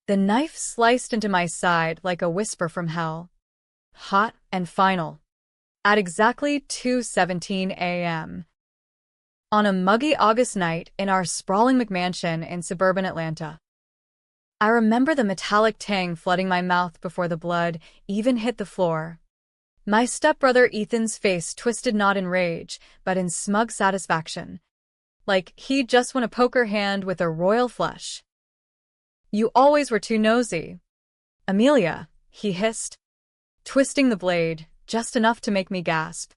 The knife sliced into my side like a whisper from hell. Hot and final. At exactly 2:17 a.m. on a muggy August night in our sprawling McMansion in suburban Atlanta. I remember the metallic tang flooding my mouth before the blood even hit the floor. My stepbrother Ethan's face twisted not in rage, but in smug satisfaction. Like he'd just won a poker hand with a royal flush. "You always were too nosy, Amelia," he hissed, twisting the blade just enough to make me gasp.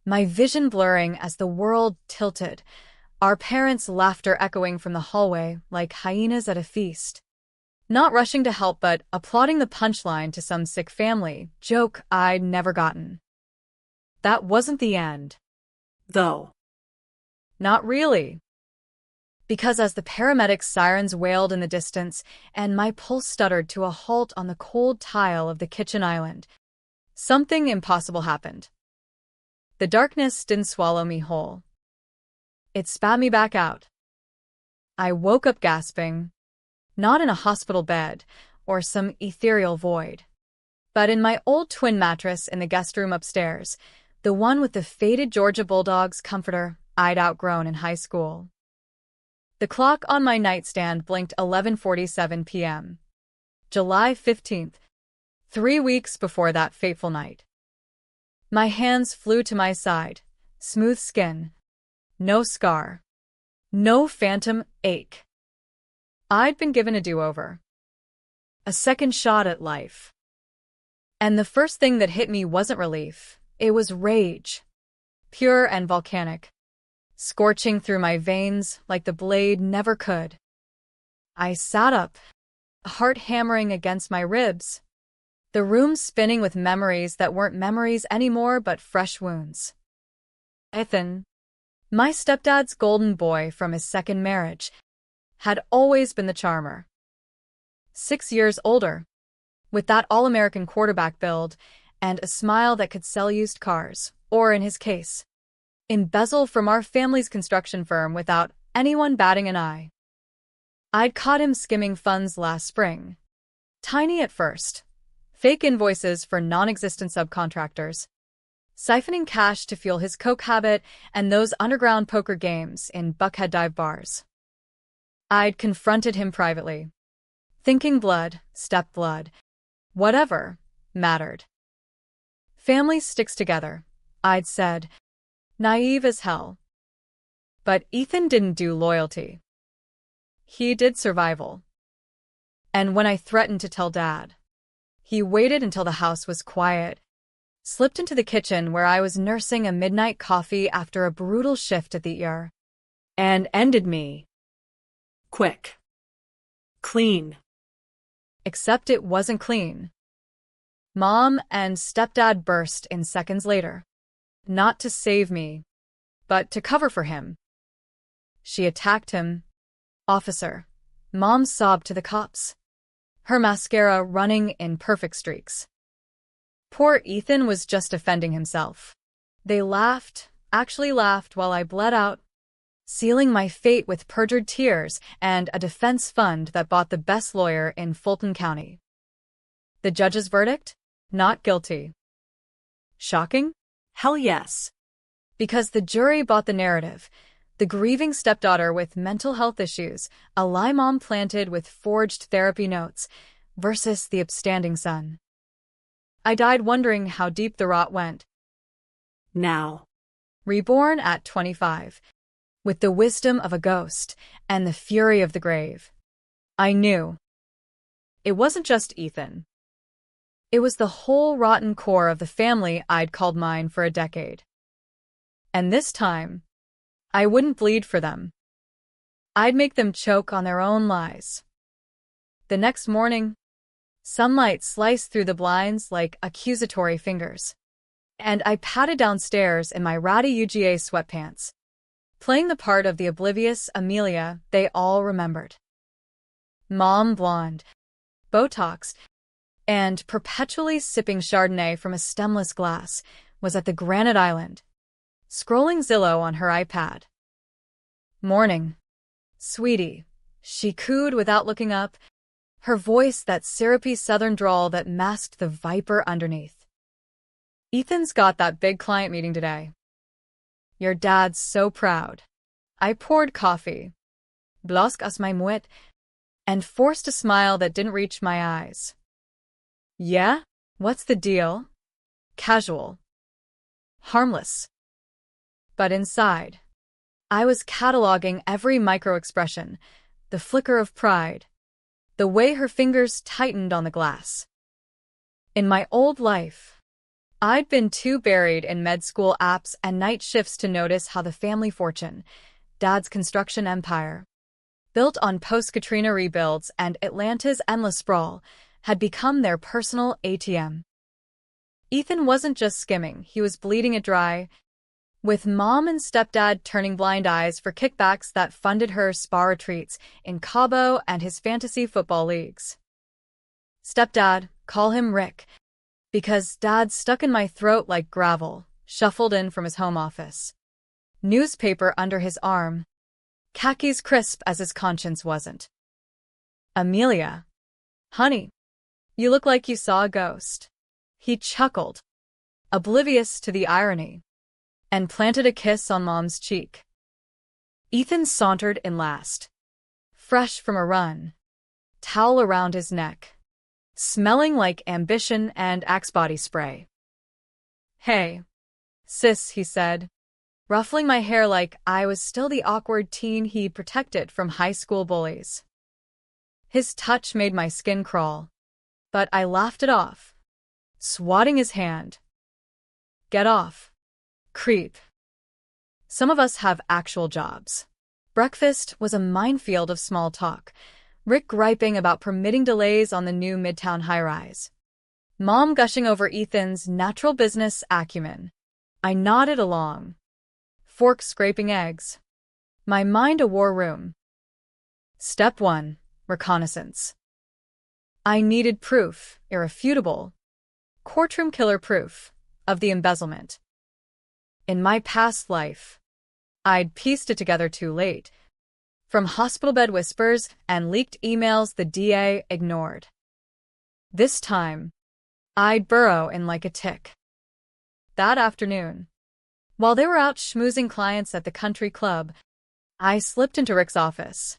My vision blurring as the world tilted, our parents' laughter echoing from the hallway like hyenas at a feast. Not rushing to help but applauding the punchline to some sick family joke I'd never gotten. That wasn't the end, though. Not really. Because as the paramedics' sirens wailed in the distance and my pulse stuttered to a halt on the cold tile of the kitchen island, something impossible happened. The darkness didn't swallow me whole. It spat me back out. I woke up gasping, not in a hospital bed or some ethereal void, but in my old twin mattress in the guest room upstairs, the one with the faded Georgia Bulldogs comforter I'd outgrown in high school. The clock on my nightstand blinked 11:47 p.m. July 15th, 3 weeks before that fateful night. My hands flew to my side, smooth skin, no scar, no phantom ache. I'd been given a do-over. A second shot at life. And the first thing that hit me wasn't relief, it was rage. Pure and volcanic. Scorching through my veins like the blade never could. I sat up, heart hammering against my ribs. The room spinning with memories that weren't memories anymore but fresh wounds. Ethan, my stepdad's golden boy from his second marriage, had always been the charmer. 6 years older, with that all-American quarterback build and a smile that could sell used cars, or in his case, embezzle from our family's construction firm without anyone batting an eye. I'd caught him skimming funds last spring. Tiny at first. Fake invoices for non-existent subcontractors. Siphoning cash to fuel his coke habit and those underground poker games in Buckhead dive bars. I'd confronted him privately. Thinking blood, step blood, whatever, mattered. Family sticks together, I'd said, naive as hell. But Ethan didn't do loyalty. He did survival. And when I threatened to tell Dad, he waited until the house was quiet, slipped into the kitchen where I was nursing a midnight coffee after a brutal shift at the ER, and ended me. Quick. Clean. Except it wasn't clean. Mom and stepdad burst in seconds later. Not to save me, but to cover for him. She attacked him. "Officer," Mom sobbed to the cops, her mascara running in perfect streaks. Poor Ethan was just defending himself. They laughed, actually laughed while I bled out, sealing my fate with perjured tears and a defense fund that bought the best lawyer in Fulton County. The judge's verdict? Not guilty. Shocking? Hell yes. Because the jury bought the narrative. The grieving stepdaughter with mental health issues, a lie mom planted with forged therapy notes, versus the upstanding son. I died wondering how deep the rot went. Now, reborn at 25, with the wisdom of a ghost and the fury of the grave, I knew. It wasn't just Ethan. It was the whole rotten core of the family I'd called mine for a decade. And this time, I wouldn't bleed for them. I'd make them choke on their own lies. The next morning, sunlight sliced through the blinds like accusatory fingers, and I padded downstairs in my ratty UGA sweatpants, playing the part of the oblivious Amelia they all remembered. Mom blonde, Botoxed, and perpetually sipping Chardonnay from a stemless glass, was at the Granite Island, scrolling Zillow on her iPad. "Morning, sweetie," she cooed without looking up, her voice that syrupy southern drawl that masked the viper underneath. Ethan's got that big client meeting today. Your dad's so proud. I poured coffee, blosk as my muet, and forced a smile that didn't reach my eyes. Yeah? What's the deal? Casual. Harmless. But inside, I was cataloging every micro-expression, the flicker of pride, the way her fingers tightened on the glass. In my old life, I'd been too buried in med school apps and night shifts to notice how the family fortune, Dad's construction empire, built on post-Katrina rebuilds and Atlanta's endless sprawl, had become their personal ATM. Ethan wasn't just skimming, he was bleeding it dry, with Mom and Stepdad turning blind eyes for kickbacks that funded her spa retreats in Cabo and his fantasy football leagues. Stepdad, call him Rick, because Dad stuck in my throat like gravel, shuffled in from his home office. Newspaper under his arm, khakis crisp as his conscience wasn't. Amelia. Honey, you look like you saw a ghost. He chuckled, oblivious to the irony, and planted a kiss on Mom's cheek. Ethan sauntered in last, fresh from a run, towel around his neck, smelling like ambition and Axe body spray. Hey, sis, he said, ruffling my hair like I was still the awkward teen he protected from high school bullies. His touch made my skin crawl, but I laughed it off, swatting his hand. Get off. Creep. Some of us have actual jobs. Breakfast was a minefield of small talk, Rick griping about permitting delays on the new Midtown high-rise. Mom gushing over Ethan's natural business acumen. I nodded along, fork scraping eggs. My mind a war room. Step 1. Reconnaissance. I needed proof, irrefutable, courtroom killer proof, of the embezzlement. In my past life, I'd pieced it together too late, from hospital bed whispers and leaked emails the DA ignored. This time, I'd burrow in like a tick. That afternoon, while they were out schmoozing clients at the country club, I slipped into Rick's office.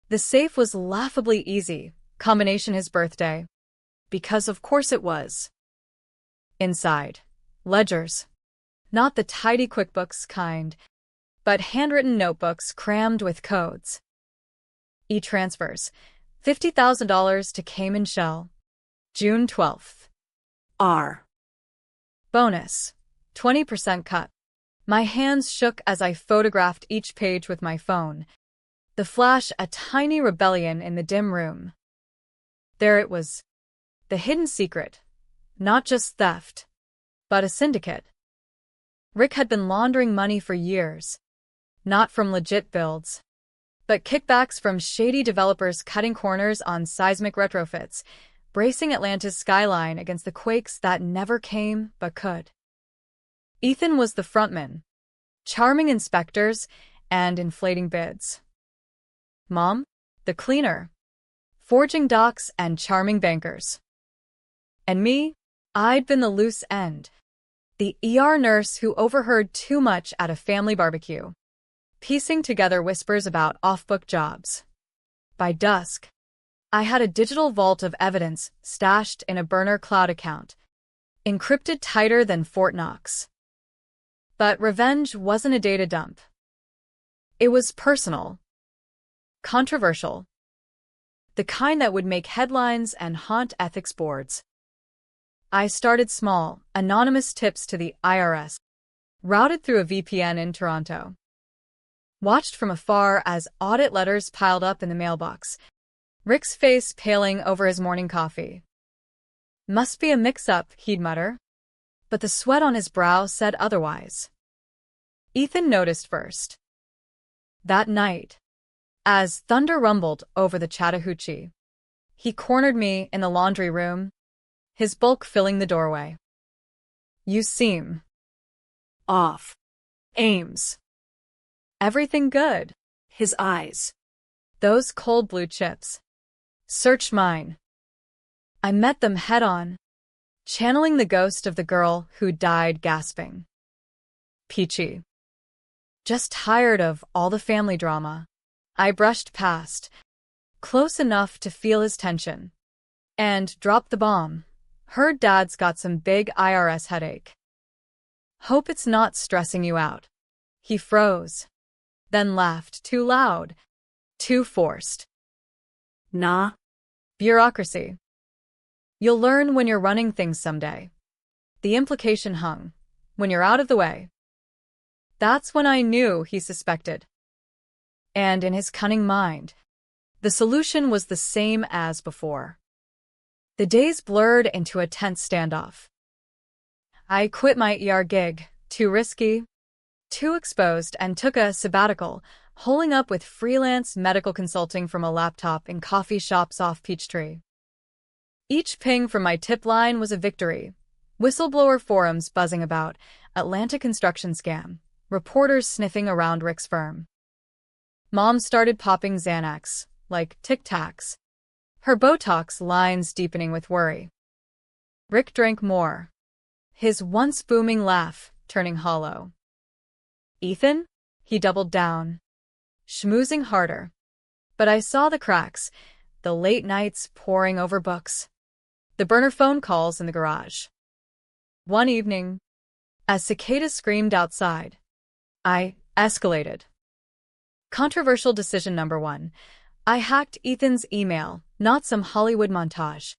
The safe was laughably easy, combination his birthday, because of course it was. Inside, ledgers. Not the tidy QuickBooks kind, but handwritten notebooks crammed with codes. E-transfers, $50,000 to Cayman Shell, June 12th. R. Bonus, 20% cut. My hands shook as I photographed each page with my phone. The flash, a tiny rebellion in the dim room. There it was. The hidden secret. Not just theft, but a syndicate. Rick had been laundering money for years, not from legit builds, but kickbacks from shady developers cutting corners on seismic retrofits, bracing Atlanta's skyline against the quakes that never came but could. Ethan was the frontman, charming inspectors and inflating bids. Mom, the cleaner, forging docs and charming bankers. And me, I'd been the loose end. The ER nurse who overheard too much at a family barbecue, piecing together whispers about off-book jobs. By dusk, I had a digital vault of evidence stashed in a burner cloud account, encrypted tighter than Fort Knox. But revenge wasn't a data dump. It was personal, controversial, the kind that would make headlines and haunt ethics boards. I started small, anonymous tips to the IRS, routed through a VPN in Toronto. Watched from afar as audit letters piled up in the mailbox, Rick's face paling over his morning coffee. Must be a mix-up, he'd mutter, but the sweat on his brow said otherwise. Ethan noticed first. That night, as thunder rumbled over the Chattahoochee, he cornered me in the laundry room, his bulk filling the doorway. You seem off. Ames. Everything good. His eyes. Those cold blue chips. Searched mine. I met them head-on, channeling the ghost of the girl who died gasping. Peachy. Just tired of all the family drama. I brushed past, close enough to feel his tension, and dropped the bomb. Heard Dad's got some big IRS headache. Hope it's not stressing you out. He froze, then laughed too loud, too forced. Nah. Bureaucracy. You'll learn when you're running things someday. The implication hung, when you're out of the way. That's when I knew he suspected. And in his cunning mind, the solution was the same as before. The days blurred into a tense standoff. I quit my ER gig, too risky, too exposed, and took a sabbatical, holing up with freelance medical consulting from a laptop in coffee shops off Peachtree. Each ping from my tip line was a victory. Whistleblower forums buzzing about, Atlanta construction scam, reporters sniffing around Rick's firm. Mom started popping Xanax, like Tic Tacs, her Botox lines deepening with worry. Rick drank more, his once booming laugh turning hollow. Ethan? He doubled down, schmoozing harder. But I saw the cracks, the late nights poring over books, the burner phone calls in the garage. One evening, as cicadas screamed outside, I escalated. Controversial decision number 1. I hacked Ethan's email, not some Hollywood montage,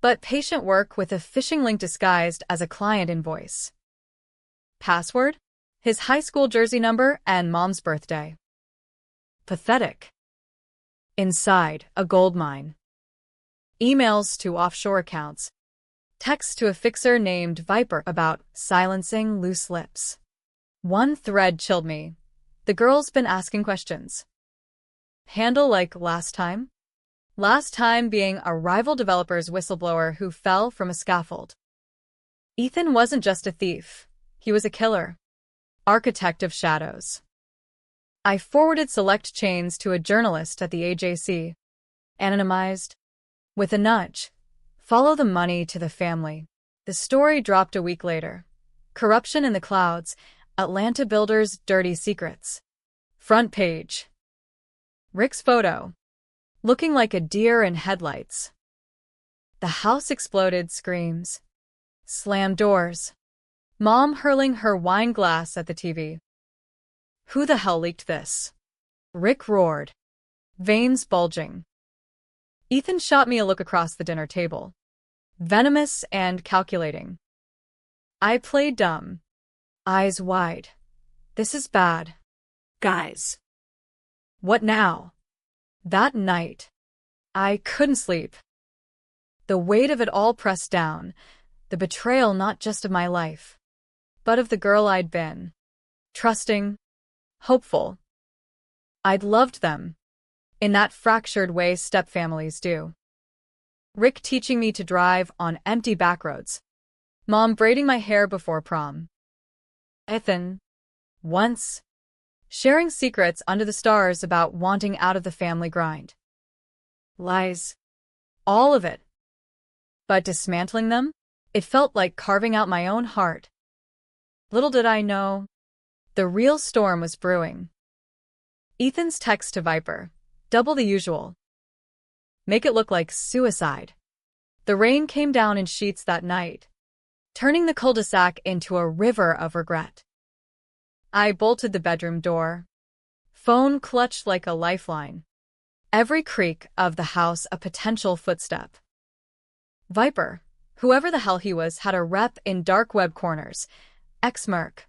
but patient work with a phishing link disguised as a client invoice. Password? His high school jersey number and Mom's birthday. Pathetic. Inside, a gold mine. Emails to offshore accounts. Texts to a fixer named Viper about silencing loose lips. One thread chilled me. The girl's been asking questions. Handle like last time? Last time being a rival developer's whistleblower who fell from a scaffold. Ethan wasn't just a thief. He was a killer. Architect of shadows. I forwarded select chains to a journalist at the AJC. Anonymized. With a nudge. Follow the money to the family. The story dropped a week later. Corruption in the clouds. Atlanta builders' dirty secrets. Front page. Rick's photo. Looking like a deer in headlights. The house exploded, screams. Slammed doors. Mom hurling her wine glass at the TV. Who the hell leaked this? Rick roared, veins bulging. Ethan shot me a look across the dinner table. Venomous and calculating. I played dumb. Eyes wide. This is bad. Guys. What now? That night, I couldn't sleep. The weight of it all pressed down, the betrayal not just of my life, but of the girl I'd been. Trusting, hopeful. I'd loved them, in that fractured way stepfamilies do. Rick teaching me to drive on empty backroads. Mom braiding my hair before prom. Ethan, once, sharing secrets under the stars about wanting out of the family grind. Lies. All of it. But dismantling them, it felt like carving out my own heart. Little did I know, the real storm was brewing. Ethan's text to Viper, double the usual. Make it look like suicide. The rain came down in sheets that night, turning the cul-de-sac into a river of regret. I bolted the bedroom door. Phone clutched like a lifeline. Every creak of the house a potential footstep. Viper, whoever the hell he was, had a rep in dark web corners. Ex-merc.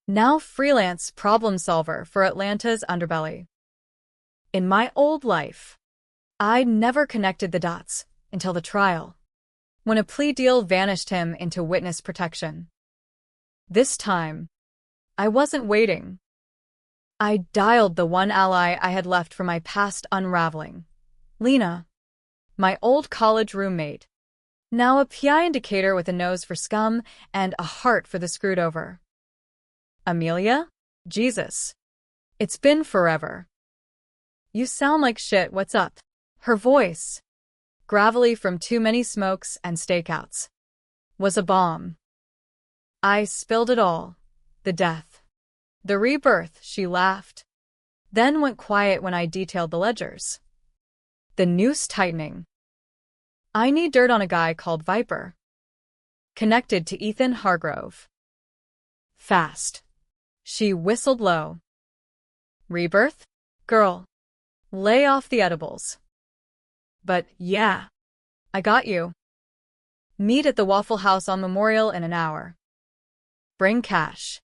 Now freelance problem solver for Atlanta's underbelly. In my old life, I'd never connected the dots until the trial, when a plea deal vanished him into witness protection. This time, I wasn't waiting. I dialed the one ally I had left for my past unraveling. Lena, my old college roommate, now a PI indicator with a nose for scum and a heart for the screwed over. Amelia? Jesus. It's been forever. You sound like shit, what's up? Her voice, gravelly from too many smokes and stakeouts, was a bomb. I spilled it all. The death. The rebirth, she laughed, then went quiet when I detailed the ledgers. The noose tightening. I need dirt on a guy called Viper. Connected to Ethan Hargrove. Fast. She whistled low. Rebirth? Girl. Lay off the edibles. But yeah. I got you. Meet at the Waffle House on Memorial in an hour. Bring cash.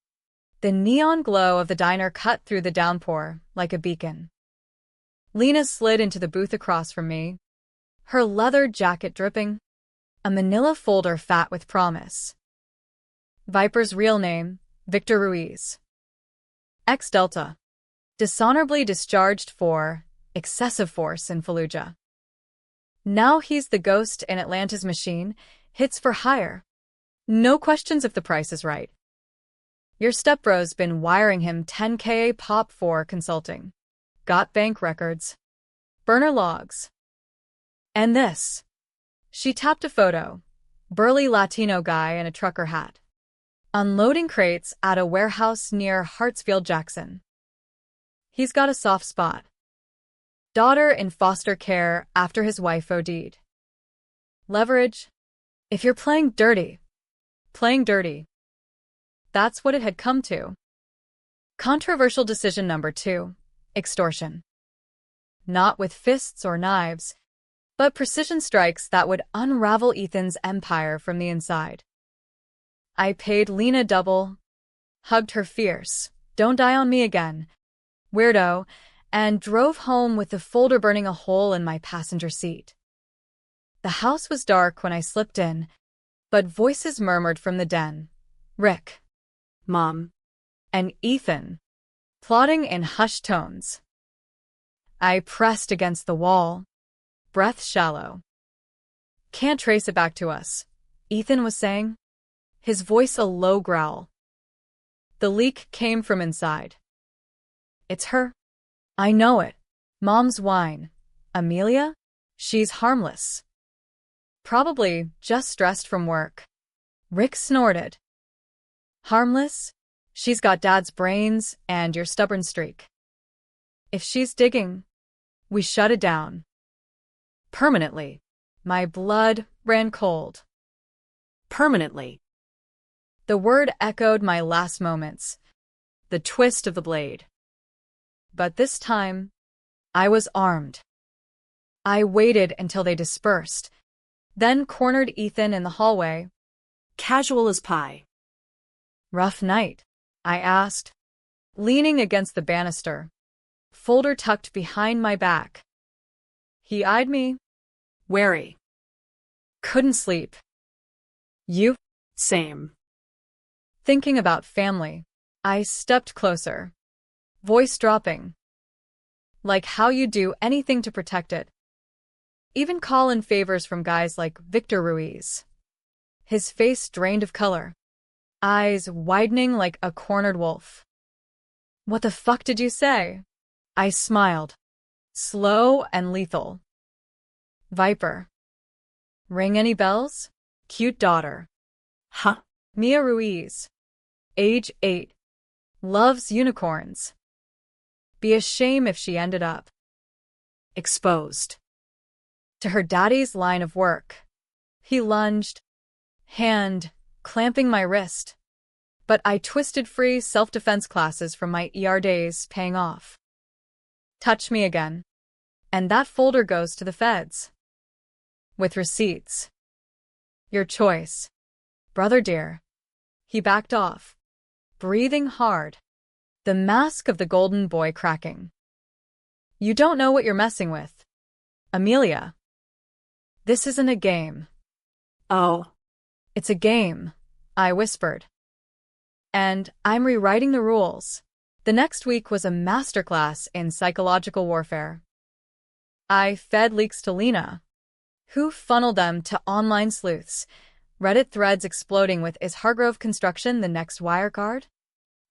The neon glow of the diner cut through the downpour like a beacon. Lena slid into the booth across from me, her leather jacket dripping, a manila folder fat with promise. Viper's real name, Victor Ruiz. Ex-Delta. Dishonorably discharged for excessive force in Fallujah. Now he's the ghost in Atlanta's machine, hits for hire. No questions if the price is right. Your stepbro's been wiring him $10K pop for consulting. Got bank records. Burner logs. And this. She tapped a photo. Burly Latino guy in a trucker hat. Unloading crates at a warehouse near Hartsfield-Jackson. He's got a soft spot. Daughter in foster care after his wife OD'd. Leverage. If you're playing dirty. Playing dirty. That's what it had come to. Controversial decision number 2. Extortion. Not with fists or knives, but precision strikes that would unravel Ethan's empire from the inside. I paid Lena double, hugged her fierce, "Don't die on me again, weirdo," and drove home with the folder burning a hole in my passenger seat. The house was dark when I slipped in, but voices murmured from the den. Rick. Mom. And Ethan. Plotting in hushed tones. I pressed against the wall, breath shallow. Can't trace it back to us, Ethan was saying, his voice a low growl. The leak came from inside. It's her. I know it. Mom's whine. Amelia? She's harmless. Probably just stressed from work. Rick snorted. Harmless? She's got Dad's brains and your stubborn streak. If she's digging, we shut it down. Permanently. My blood ran cold. Permanently. The word echoed my last moments. The twist of the blade. But this time, I was armed. I waited until they dispersed, then cornered Ethan in the hallway. Casual as pie. Rough night? I asked, leaning against the banister, folder tucked behind my back. He eyed me. Wary. Couldn't sleep. You? Same. Thinking about family, I stepped closer, voice dropping. Like how you do anything to protect it. Even call in favors from guys like Victor Ruiz. His face drained of color. Eyes widening like a cornered wolf. What the fuck did you say? I smiled. Slow and lethal. Viper. Ring any bells? Cute daughter. Huh? Mia Ruiz. Age 8. Loves unicorns. Be a shame if she ended up exposed to her daddy's line of work. He lunged, hand clamping my wrist. But I twisted free self-defense classes from my ER days, paying off. Touch me again. And that folder goes to the feds. With receipts. Your choice. Brother dear. He backed off, breathing hard. The mask of the golden boy cracking. You don't know what you're messing with. Amelia. This isn't a game. Oh. It's a game, I whispered. And I'm rewriting the rules. The next week was a masterclass in psychological warfare. I fed leaks to Lena, who funneled them to online sleuths, Reddit threads exploding with "Is Hargrove Construction the next Wirecard?"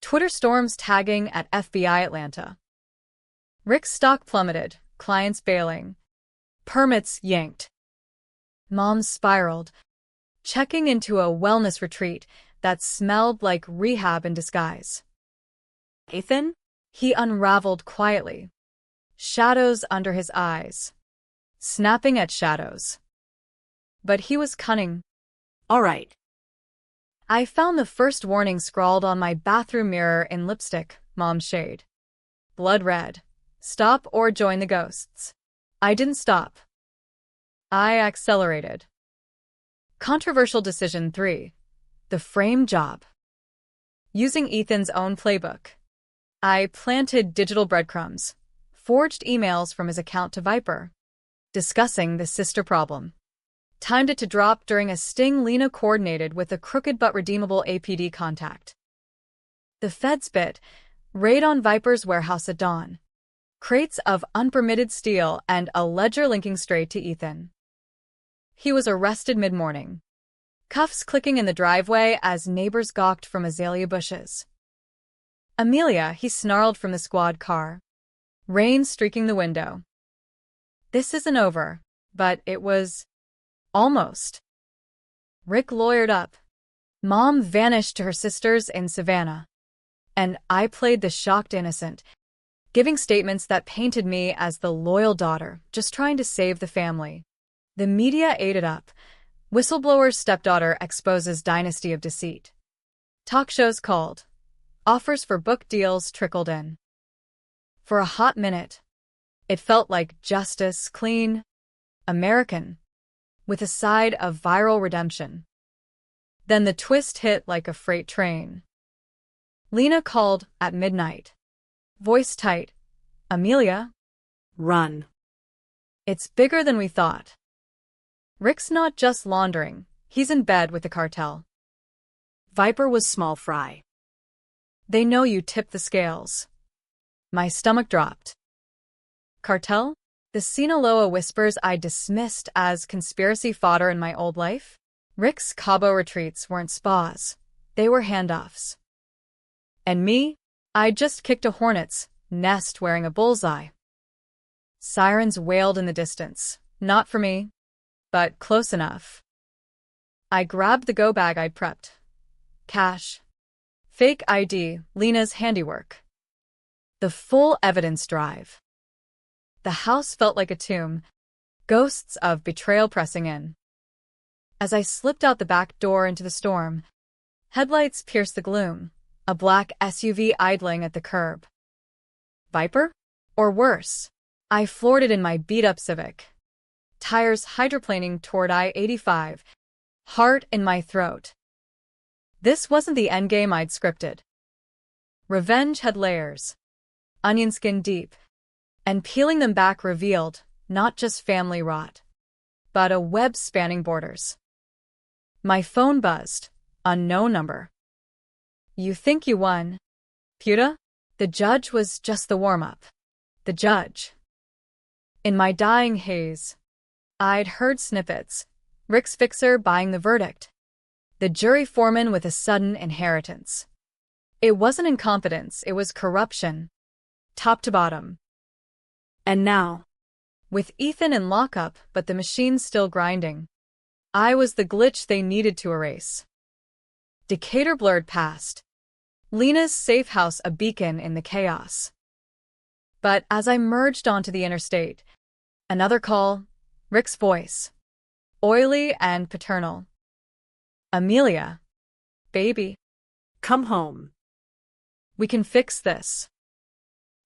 Twitter storms tagging at FBI Atlanta. Rick's stock plummeted, clients bailing. Permits yanked. Mom spiraled, checking into a wellness retreat that smelled like rehab in disguise. Ethan? He unraveled quietly, shadows under his eyes, snapping at shadows. But he was cunning. All right. I found the first warning scrawled on my bathroom mirror in lipstick, Mom's shade. Blood red. Stop or join the ghosts. I didn't stop. I accelerated. Controversial Decision 3. The frame job. Using Ethan's own playbook, I planted digital breadcrumbs, forged emails from his account to Viper, discussing the sister problem. Timed it to drop during a sting Lena coordinated with a crooked but redeemable APD contact. The feds bit, raid on Viper's warehouse at dawn. Crates of unpermitted steel and a ledger linking straight to Ethan. He was arrested mid-morning. Cuffs clicking in the driveway as neighbors gawked from azalea bushes. Amelia, he snarled from the squad car. Rain streaking the window. This isn't over, but it was almost. Rick lawyered up. Mom vanished to her sisters in Savannah. And I played the shocked innocent, giving statements that painted me as the loyal daughter, just trying to save the family. The media ate it up. Whistleblower's stepdaughter exposes dynasty of deceit. Talk shows called. Offers for book deals trickled in. For a hot minute, it felt like justice, clean, American, with a side of viral redemption. Then the twist hit like a freight train. Lena called at midnight. Voice tight. Amelia? Run. It's bigger than we thought. Rick's not just laundering, he's in bed with the cartel. Viper was small fry. They know you tipped the scales. My stomach dropped. Cartel? The Sinaloa whispers I dismissed as conspiracy fodder in my old life? Rick's Cabo retreats weren't spas. They were handoffs. And me? I just kicked a hornet's nest wearing a bullseye. Sirens wailed in the distance. Not for me, but close enough. I grabbed the go bag I'd prepped. Cash. Fake ID, Lena's handiwork. The full evidence drive. The house felt like a tomb, ghosts of betrayal pressing in. As I slipped out the back door into the storm, headlights pierced the gloom, a black SUV idling at the curb. Viper? Or worse, I floored it in my beat-up Civic. Tires hydroplaning toward I-85, heart in my throat. This wasn't the endgame I'd scripted. Revenge had layers, onion skin deep, and peeling them back revealed not just family rot, but a web spanning borders. My phone buzzed, unknown number. You think you won, Puta? The judge was just the warm-up. The judge. In my dying haze, I'd heard snippets. Rick's fixer buying the verdict. The jury foreman with a sudden inheritance. It wasn't incompetence, it was corruption. Top to bottom. And now, with Ethan in lockup but the machine still grinding, I was the glitch they needed to erase. Decatur blurred past. Lena's safe house a beacon in the chaos. But as I merged onto the interstate, another call, Rick's voice. Oily and paternal. Amelia. Baby. come home. We can fix this.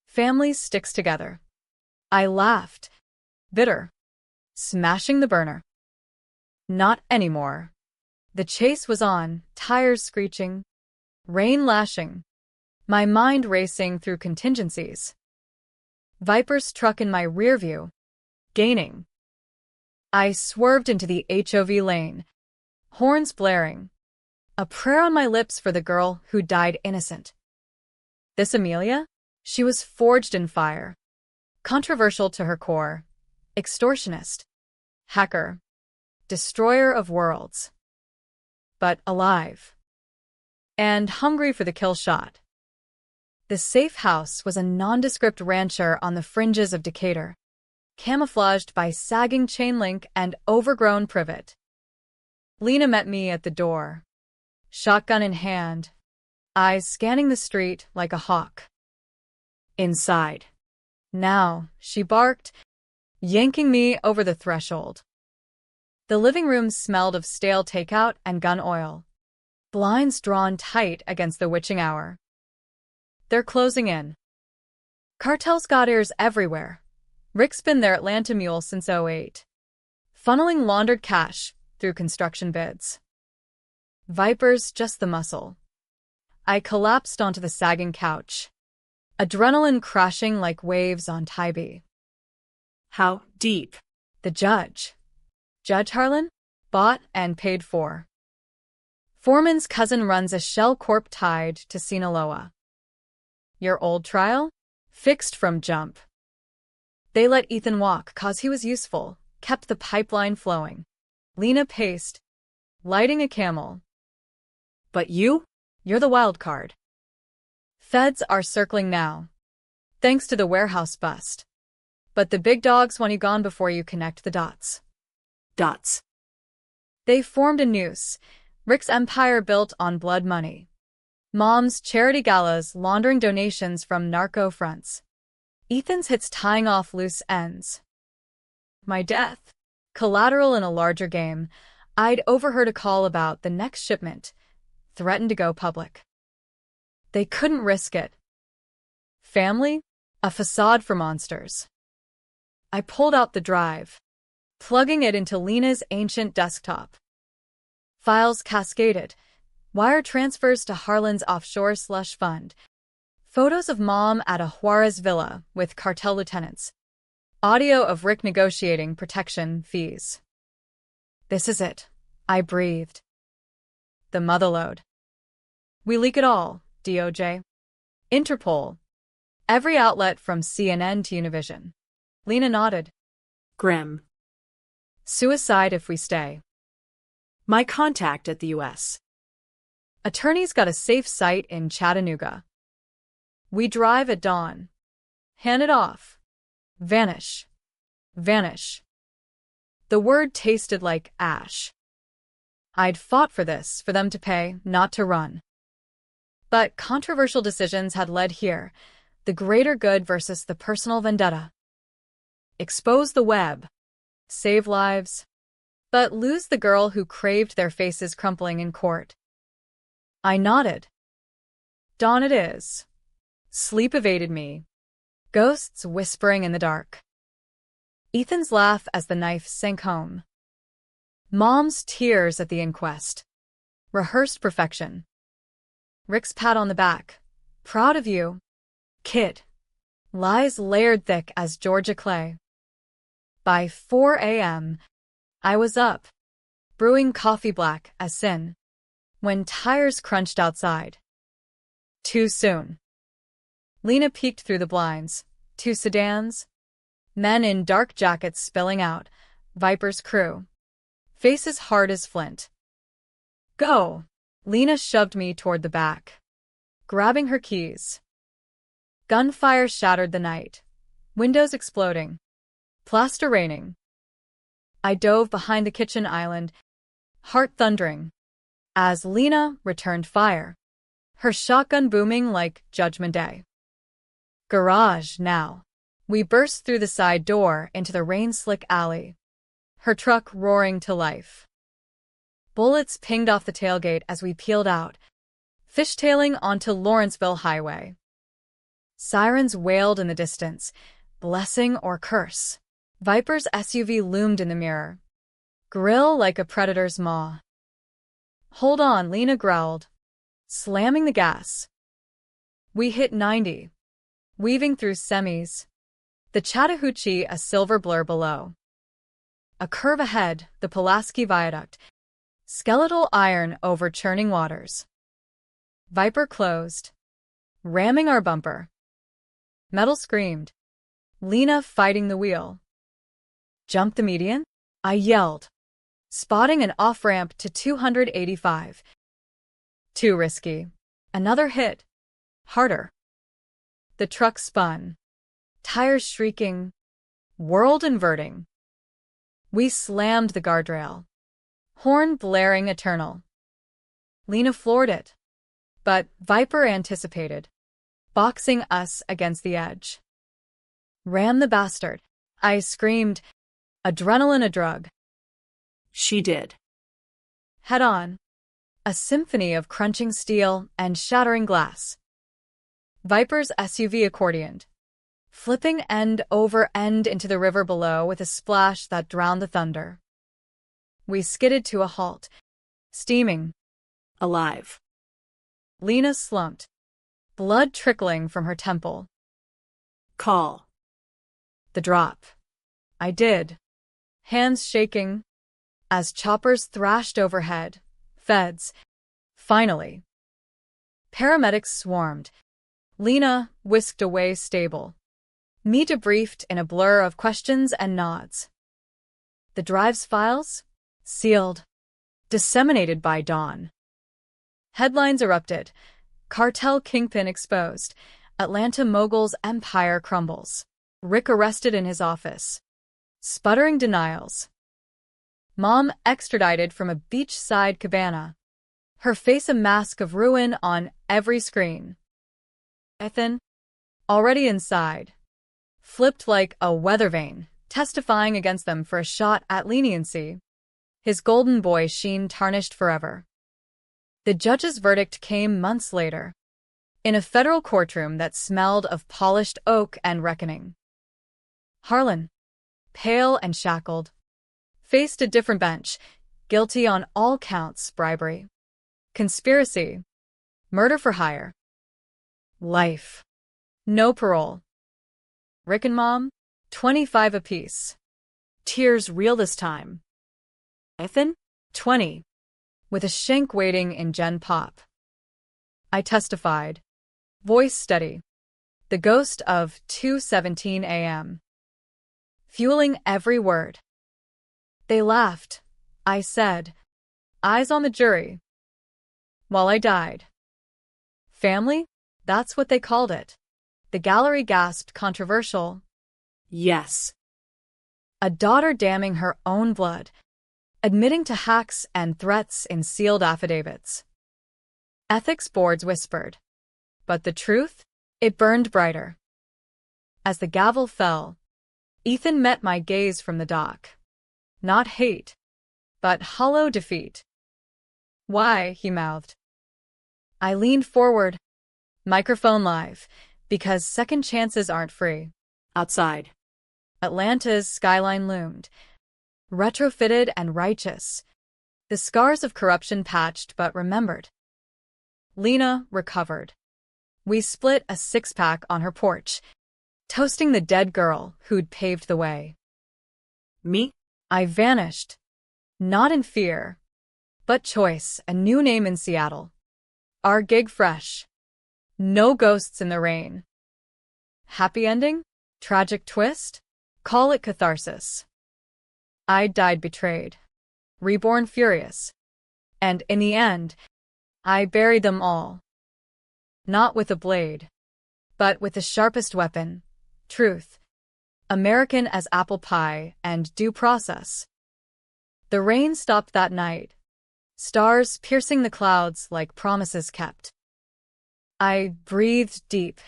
Family sticks together. I laughed. Bitter. Smashing the burner. Not anymore. The chase was on, tires screeching, rain lashing, my mind racing through contingencies. Viper's truck in my rear view, gaining. I swerved into the HOV lane, horns blaring, a prayer on my lips for the girl who died innocent. This Amelia? She was forged in fire. Controversial to her core. Extortionist. Hacker. Destroyer of worlds. But alive. And hungry for the kill shot. The safe house was a nondescript rancher on the fringes of Decatur. camouflaged by sagging chain link and overgrown privet. Lena met me at the door, shotgun in hand, eyes scanning the street like a hawk. Inside. Now, she barked, yanking me over the threshold. The living room smelled of stale takeout and gun oil, blinds drawn tight against the witching hour. They're closing in. Cartel's got ears everywhere. Rick's been their Atlanta mule since '08, funneling laundered cash through construction bids. Viper's just the muscle. I collapsed onto the sagging couch, adrenaline crashing like waves on Tybee. How deep? The judge. Judge Harlan? Bought and paid for. Foreman's cousin runs a shell corp tied to Sinaloa. Your old trial? Fixed from jump. They let Ethan walk 'cause he was useful, kept the pipeline flowing. Lena paced, lighting a Camel. But you? You're the wild card. Feds are circling now, thanks to the warehouse bust. But the big dogs want you gone before you connect the dots. Dots. They formed a noose, Rick's empire built on blood money. Mom's charity galas laundering donations from narco fronts. Ethan's hits tying off loose ends. My death. Collateral in a larger game. I'd overheard a call about the next shipment. Threatened to go public. They couldn't risk it. Family? A facade for monsters. I pulled out the drive, plugging it into Lena's ancient desktop. Files cascaded. Wire transfers to Harlan's offshore slush fund. Photos of Mom at a Juarez villa with cartel lieutenants. Audio of Rick negotiating protection fees. This is it, I breathed. The motherlode. We leak it all, DOJ. Interpol. Every outlet from CNN to Univision. Lena nodded. Grim. Suicide if we stay. My contact at the U.S. Attorney's got a safe site in Chattanooga. We drive at dawn. Hand it off. Vanish. Vanish. The word tasted like ash. I'd fought for this, for them to pay, not to run. But controversial decisions had led here, the greater good versus the personal vendetta. Expose the web. Save lives. But lose the girl who craved their faces crumpling in court. I nodded. Dawn it is. Sleep evaded me. Ghosts whispering in the dark. Ethan's laugh as the knife sank home. Mom's tears at the inquest. Rehearsed perfection. Rick's pat on the back. Proud of you, kid. Lies layered thick as Georgia clay. By 4 a.m., I was up, brewing coffee black as sin, when tires crunched outside. Too soon. Lena peeked through the blinds. 2 sedans. Men in dark jackets spilling out. Viper's crew. Faces hard as flint. Go. Lena shoved me toward the back, grabbing her keys. Gunfire shattered the night. Windows exploding. Plaster raining. I dove behind the kitchen island, heart thundering, as Lena returned fire, her shotgun booming like Judgment Day. Garage now. We burst through the side door into the rain-slick alley, her truck roaring to life. Bullets pinged off the tailgate as we peeled out, fishtailing onto Lawrenceville Highway. Sirens wailed in the distance, blessing or curse. Viper's SUV loomed in the mirror, grill like a predator's maw. Hold on, Lena growled, slamming the gas. We hit 90, weaving through semis, the Chattahoochee a silver blur below. A curve ahead, the Pulaski Viaduct, skeletal iron over churning waters. Viper closed, ramming our bumper. Metal screamed, Lena fighting the wheel. Jump the median? I yelled, spotting an off-ramp to 285. Too risky. Another hit. Harder. The truck spun, tires shrieking, world inverting. We slammed the guardrail, horn blaring eternal. Lena floored it, but Viper anticipated, boxing us against the edge. Ram the bastard, I screamed, adrenaline a drug. She did. Head on, a symphony of crunching steel and shattering glass. Viper's SUV accordioned, flipping end over end into the river below with a splash that drowned the thunder. We skidded to a halt, steaming. Alive. Lena slumped, blood trickling from her temple. Call. The drop. I did, hands shaking, as choppers thrashed overhead. Feds. Finally. Paramedics swarmed. Lena whisked away stable. Me debriefed in a blur of questions and nods. The drive's files? Sealed. Disseminated by dawn. Headlines erupted. Cartel kingpin exposed. Atlanta mogul's empire crumbles. Rick arrested in his office. Sputtering denials. Mom extradited from a beachside cabana. Her face a mask of ruin on every screen. Ethan, already inside, flipped like a weather vane, testifying against them for a shot at leniency. His golden boy sheen tarnished forever. The judge's verdict came months later, in a federal courtroom that smelled of polished oak and reckoning. Harlan, pale and shackled, faced a different bench, guilty on all counts: bribery, conspiracy, murder for hire. Life. No parole. Rick and Mom, 25 apiece. Tears real this time. Ethan, 20, with a shank waiting in Gen Pop. I testified, voice steady, the ghost of 2:17 a.m. fueling every word. They laughed, I said, eyes on the jury. While I died. Family? That's what they called it. The gallery gasped, controversial. Yes. A daughter damning her own blood, admitting to hacks and threats in sealed affidavits. Ethics boards whispered. But the truth? It burned brighter. As the gavel fell, Ethan met my gaze from the dock. Not hate, but hollow defeat. Why? He mouthed. I leaned forward, microphone live, because second chances aren't free. Outside. Atlanta's skyline loomed, retrofitted and righteous, the scars of corruption patched but remembered. Lena recovered. We split a six-pack on her porch, toasting the dead girl who'd paved the way. Me? I vanished, not in fear, but choice, a new name in Seattle. Our gig fresh. No ghosts in the rain. Happy ending? Tragic twist? Call it catharsis. I died betrayed, reborn furious, and in the end, I buried them all. Not with a blade, but with the sharpest weapon, truth, American as apple pie and due process. The rain stopped that night, stars piercing the clouds like promises kept. I breathed deep.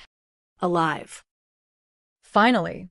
Alive. Finally.